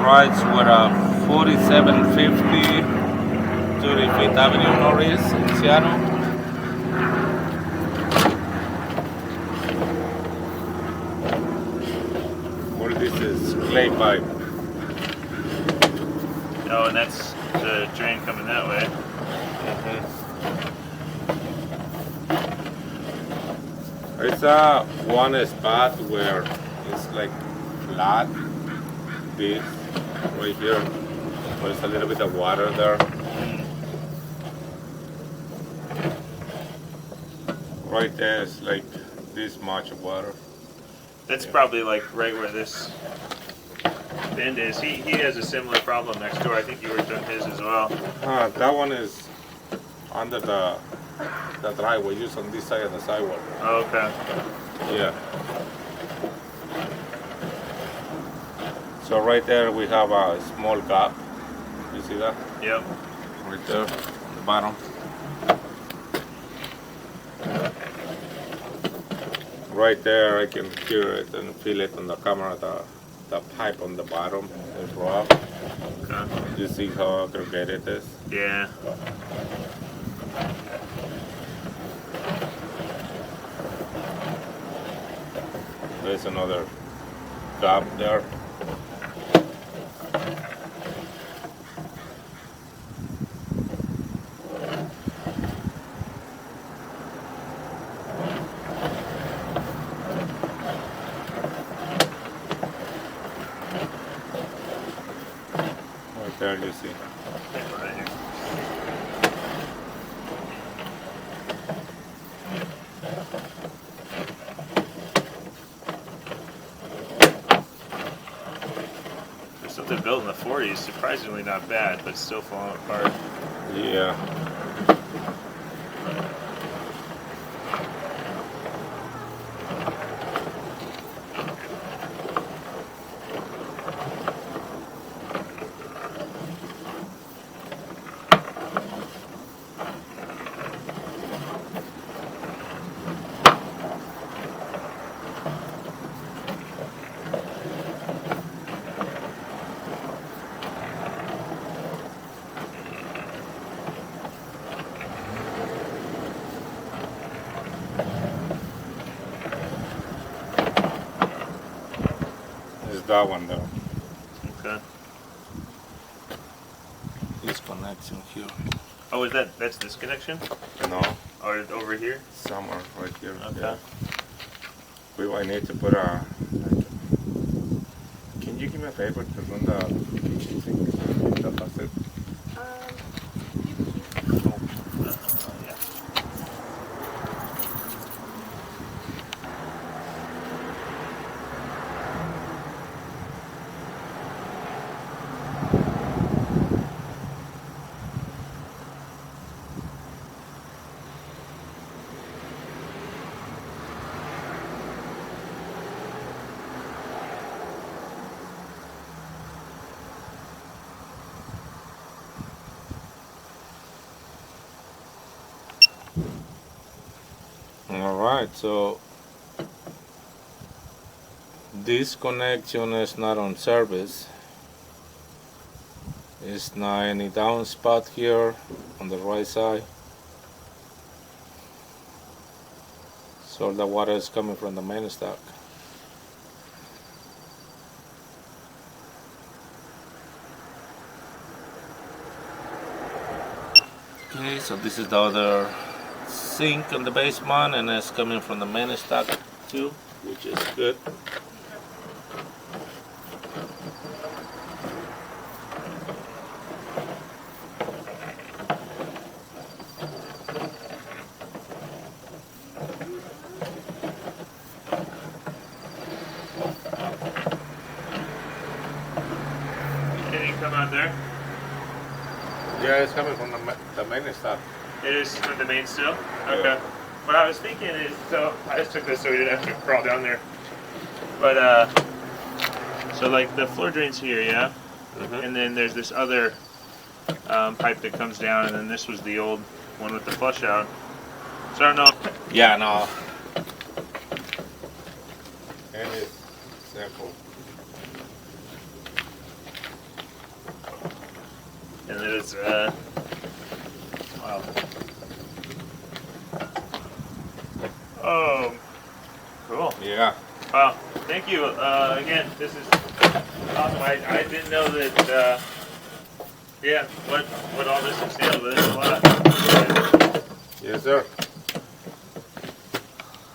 rights were 4750 35th Avenue Norris in Seattle. Well, this is clay pipe. Oh, and that's the drain coming that way. It's one spot where it's like flat. This right here. There's a little bit of water there. Right there is like this much water. That's probably like right where this bend is. He has a similar problem next door. I think you worked on his as well. That one is under the driveway, just on this side of the sidewalk. Oh, okay. Yeah. So right there we have a small gap. You see that? Yep. Right there, on the bottom. Right there, I can hear it and feel it on the camera. The pipe on the bottom is rough. Okay. You see how aggregated it is? Yeah. There's another gap there. Right there, you see. Right here. There's something built in the 40s, surprisingly not bad, but still falling apart. Yeah. It's that one there. Okay. This connection here. Oh, that's this connection? No, Or over here? somewhere right here. Okay. Yeah. We might need to put a. Can you give me a favor to run the kitchen sink? The faucet? Yeah. Alright, so this connection is not on service. It's not any down spot here on the right side. So the water is coming from the main stack. Okay, so this is the other sink in the basement, and it's coming from the main stack too, which is good. Anything come out there? Yeah, it's coming from the main stack. It is from the main still? Yeah. Okay. What I was thinking is, so I just took this so we didn't have to crawl down there. But, so like the floor drain's here, yeah? And then there's this other pipe that comes down, and then this was the old one with the flush out. So I don't know. Yeah, no. And it's simple. was wow. Oh, cool. Yeah. Wow. Thank you again. This is awesome. I didn't know that. Yeah, what all this entailed, but it's a lot. Yes, sir.